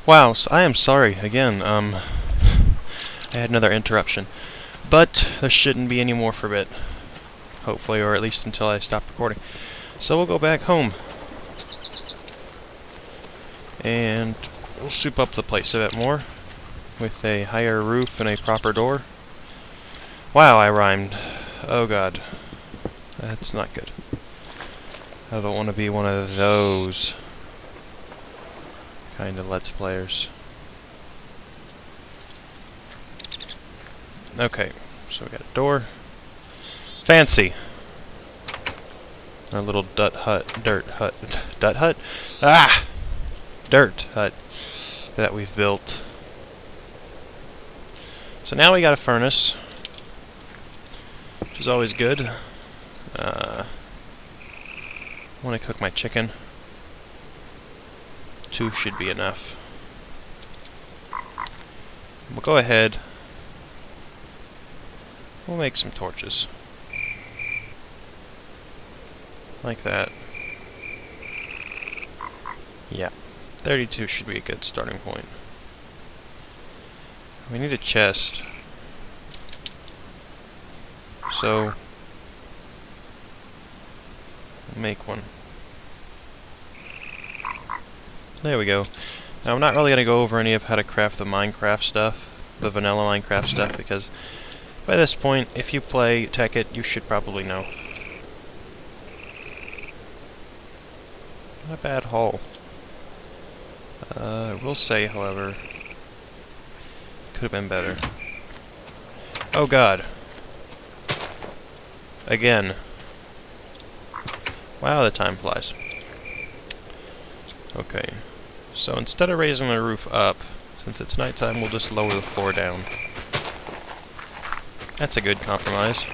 Wow, I am sorry again. I had another interruption, but there shouldn't be any more for a bit, hopefully, or at least until I stop recording. So we'll go back home, and we'll soup up the place a bit more with a higher roof and a proper door. Wow, I rhymed. Oh god, that's not good. I don't want to be one of those kind of Let's Players. Okay, so we got a door. Fancy! Our little dirt hut that we've built. So now we got a furnace, which is always good. I want to cook my chicken. 2 should be enough. We'll go ahead. We'll make some torches. Like that. Yeah. 32 should be a good starting point. We need a chest. So, make one. There we go. Now I'm not really going to go over any of how to craft the Minecraft stuff, the vanilla Minecraft stuff, because by this point, if you play Tekkit, you should probably know. Not a bad haul. I will say, however, could have been better. Oh god. Again. Wow, the time flies. Okay. So instead of raising the roof up, since it's nighttime, we'll just lower the floor down. That's a good compromise.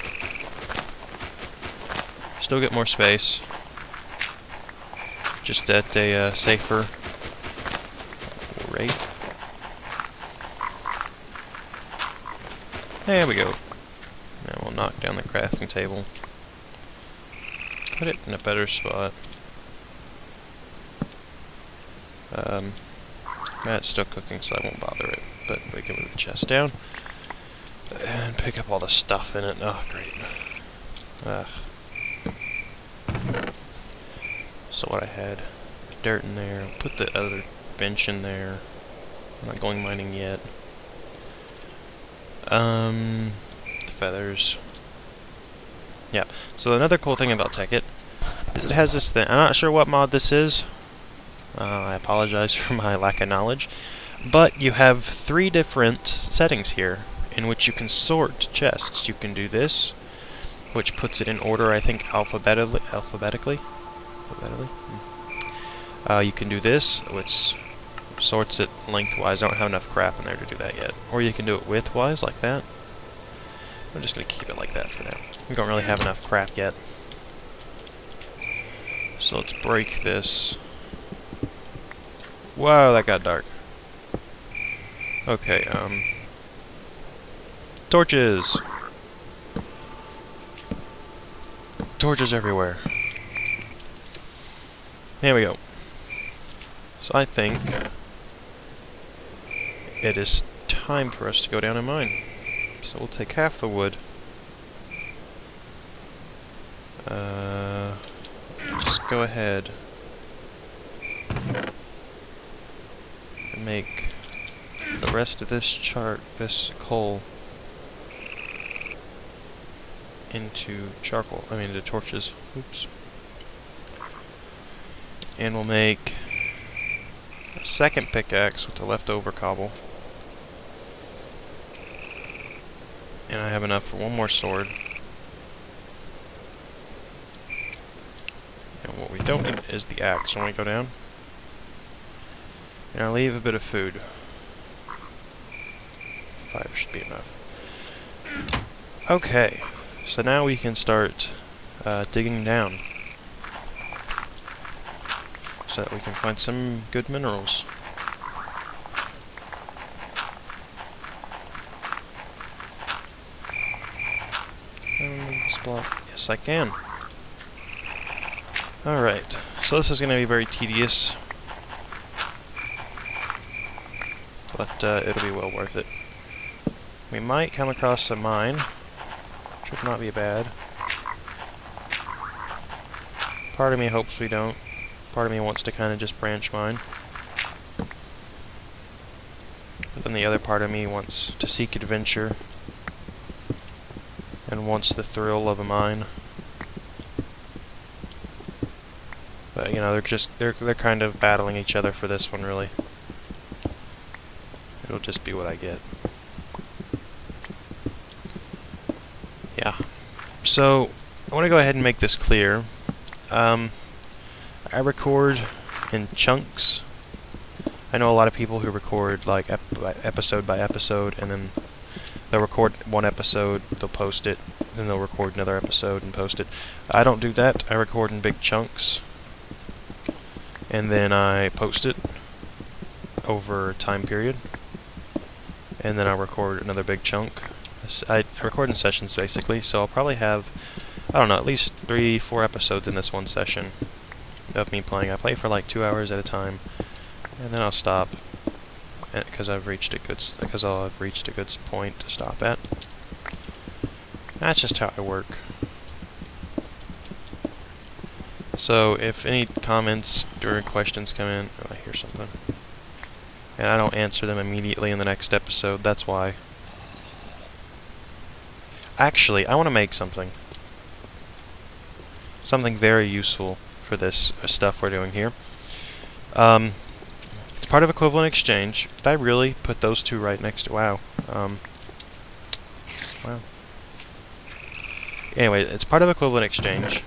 Still get more space. Just at a safer rate. There we go. Now we'll knock down the crafting table. Put it in a better spot. Matt's still cooking, so I won't bother it. But we can move the chest down and pick up all the stuff in it. Oh, great. Ugh. So what I had, dirt in there. Put the other bench in there. I'm not going mining yet. The feathers. Yeah. So another cool thing about Tekkit is it has this thing. I'm not sure what mod this is. I apologize for my lack of knowledge. But you have 3 different settings here in which you can sort chests. You can do this, which puts it in order, I think, alphabetically. You can do this, which sorts it lengthwise. I don't have enough crap in there to do that yet. Or you can do it widthwise, like that. I'm just going to keep it like that for now. We don't really have enough crap yet. So let's break this. Wow, that got dark. Okay, torches! Torches everywhere. There we go. So I think it is time for us to go down and mine. So we'll take half the wood. Just go ahead and make the rest of this coal into charcoal. Into torches. Oops. And we'll make a second pickaxe with the leftover cobble. And I have enough for one more sword. And what we don't need is the axe when we go down. And I'll leave a bit of food. 5 should be enough. Okay, so now we can start digging down, so that we can find some good minerals. Can I remove this block? Yes, I can. Alright, so this is going to be very tedious. but it'll be well worth it. We might come across a mine, which would not be bad. Part of me hopes we don't. Part of me wants to kind of just branch mine. But then the other part of me wants to seek adventure and wants the thrill of a mine. But you know, they're kind of battling each other for this one, really. It'll just be what I get. Yeah. So I want to go ahead and make this clear. I record in chunks. I know a lot of people who record like episode by episode, and then they'll record one episode, they'll post it, then they'll record another episode and post it. I don't do that. I record in big chunks, and then I post it over a time period, and then I record another big chunk. I record in sessions basically, so I'll probably have, I don't know, at least 3-4 episodes in this one session of me playing. I play for like 2 hours at a time, and then I'll stop because I've reached a good point to stop at. That's just how I work. So if any comments or questions come in, oh, I hear something, and I don't answer them immediately in the next episode, that's why. Actually, I want to make something very useful for this stuff we're doing here. It's part of equivalent exchange. Did I really put those two right next to... Wow. Wow. Anyway, it's part of equivalent exchange.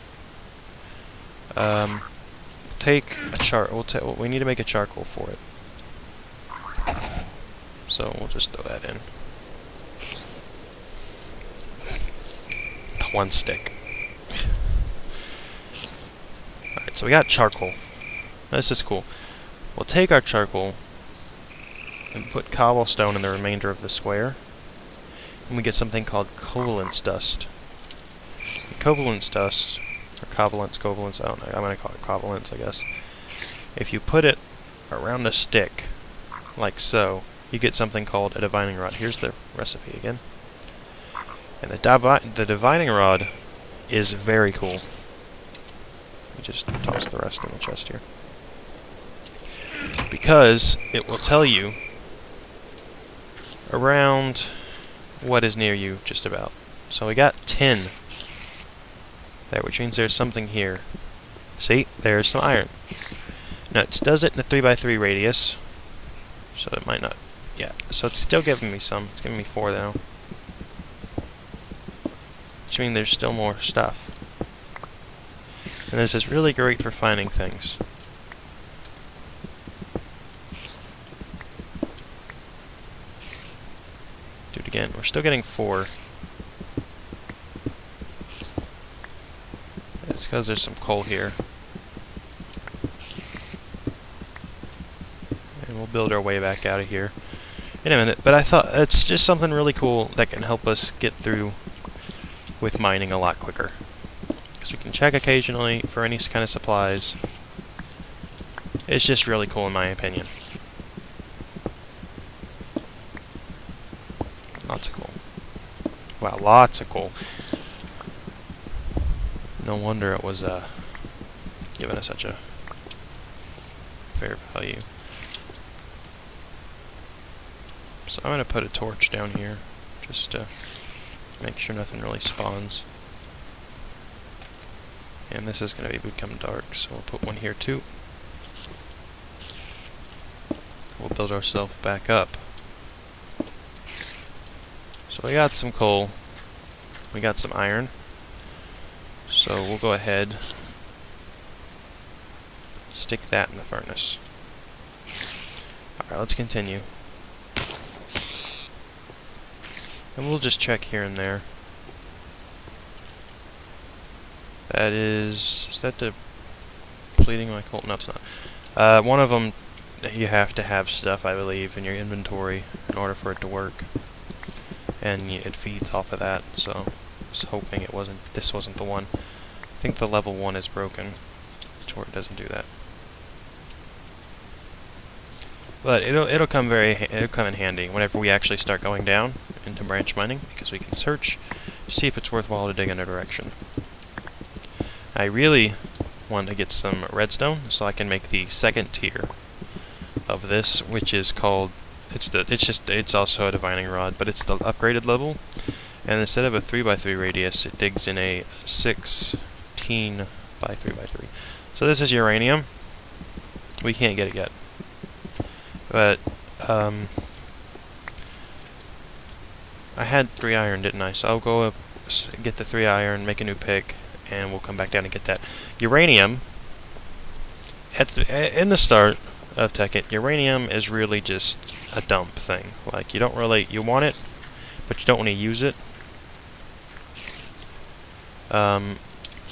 Take a we need to make a charcoal for it. So we'll just throw that in. One stick. Alright, so we got charcoal. This is cool. We'll take our charcoal and put cobblestone in the remainder of the square, and we get something called covalence dust. And covalence dust, or covalence, I don't know, I'm going to call it covalence, I guess. If you put it around a stick, like so, you get something called a divining rod. Here's the recipe again. And the divining rod is very cool. Let me just toss the rest in the chest here. Because it will tell you around what is near you, just about. So we got 10 there, which means there's something here. See? There's some iron. Now, it does it in a 3x3 radius, so it might not... Yeah, so it's still giving me some. It's giving me 4 now. Which means there's still more stuff. And this is really great for finding things. Do it again. We're still getting 4. It's because there's some coal here. And we'll build our way back out of here in a minute. But I thought it's just something really cool that can help us get through with mining a lot quicker. Because we can check occasionally for any kind of supplies. It's just really cool in my opinion. Lots of coal. Wow, lots of coal. No wonder it was given us such a fair value. So I'm going to put a torch down here just to make sure nothing really spawns. And this is going to become dark, so we'll put one here too. We'll build ourselves back up. So we got some coal. We got some iron. So we'll go ahead, stick that in the furnace. Alright, let's continue. And we'll just check here and there. That is that depleting my coal? No, it's not. One of them, you have to have stuff, I believe, in your inventory in order for it to work. And it feeds off of that, so I was hoping this wasn't the one. I think the level 1 is broken, where it doesn't do that. But it'll come in handy whenever we actually start going down into branch mining, because we can search, see if it's worthwhile to dig in a direction. I really want to get some redstone so I can make the second tier of this, which is called it's also a divining rod, but it's the upgraded level. And instead of a 3x3 radius, it digs in a 16 by 3x3. So this is uranium. We can't get it yet. But, I had 3 iron, didn't I? So I'll go up, get the 3 iron, make a new pick, and we'll come back down and get that. Uranium, in the start of Tekkit, uranium is really just a dump thing. Like, you want it, but you don't want to use it.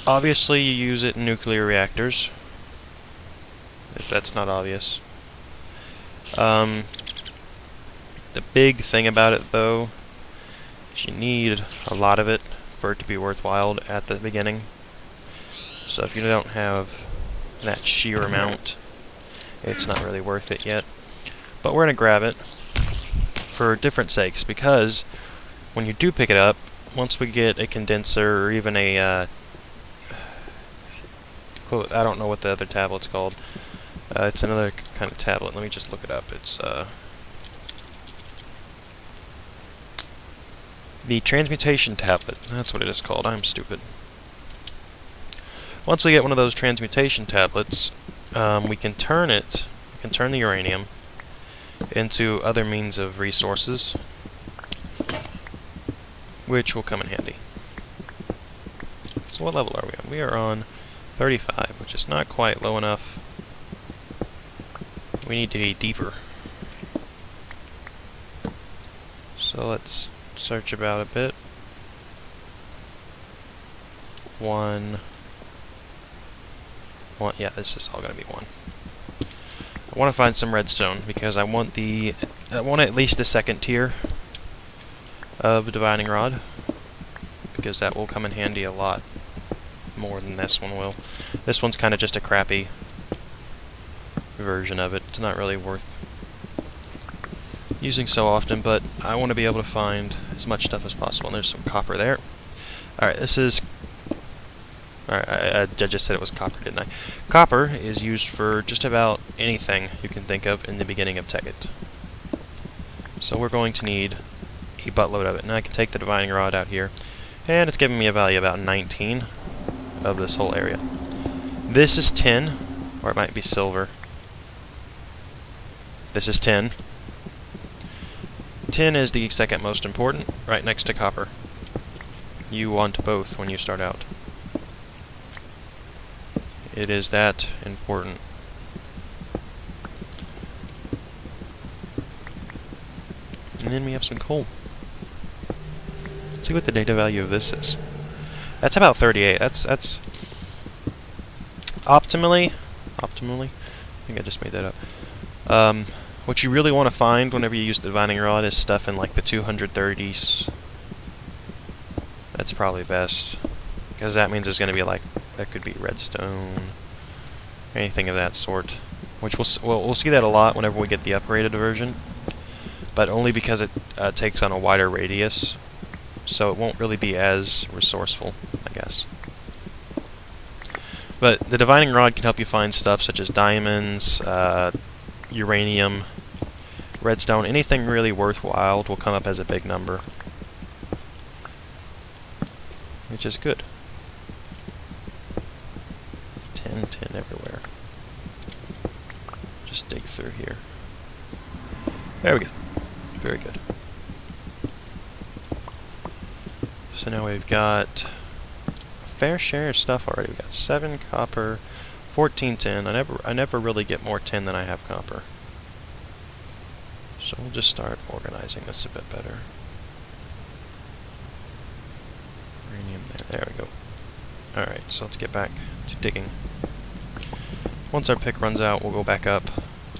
Obviously you use it in nuclear reactors, if that's not obvious. The big thing about it, though, is you need a lot of it for it to be worthwhile at the beginning. So if you don't have that sheer amount, it's not really worth it yet. But we're going to grab it for different sakes, because when you do pick it up, once we get a condenser or even a, I don't know what the other tablet's called. It's another kind of tablet. Let me just look it up. It's the transmutation tablet. That's what it is called. I'm stupid. Once we get one of those transmutation tablets, we can turn it. We can turn the uranium into other means of resources, which will come in handy. So what level are we on? We are on 35, which is not quite low enough. We need to be deeper. So let's search about a bit. 1. Yeah, this is all going to be 1. I want to find some redstone because I want at least the second tier of divining rod, because that will come in handy a lot more than this one will. This one's kind of just a crappy version of it. It's not really worth using so often, but I want to be able to find as much stuff as possible. And there's some copper there. Alright, this is... Alright, I just said it was copper, didn't I? Copper is used for just about anything you can think of in the beginning of Tekkit. So we're going to need a buttload of it. Now I can take the divining rod out here, and it's giving me a value about 19 of this whole area. This is tin, or it might be silver. This is tin. Tin is the second most important, right next to copper. You want both when you start out. It is that important. And then we have some coal. Let's see what the data value of this is. That's about 38. That's optimally, I think I just made that up. What you really want to find whenever you use the divining rod is stuff in like the 230s. That's probably best, because that means there's going to be like, that could be redstone, anything of that sort. Which we'll see that a lot whenever we get the upgraded version, but only because it takes on a wider radius, so it won't really be as resourceful, I guess. But the divining rod can help you find stuff such as diamonds, uranium, redstone. Anything really worthwhile will come up as a big number, which is good. Tin everywhere. Just dig through here. There we go. Very good. So now we've got a fair share of stuff already. We've got 7 copper, 14 tin. I never really get more tin than I have copper. So we'll just start organizing this a bit better. Uranium there. There we go. Alright, so let's get back to digging. Once our pick runs out, we'll go back up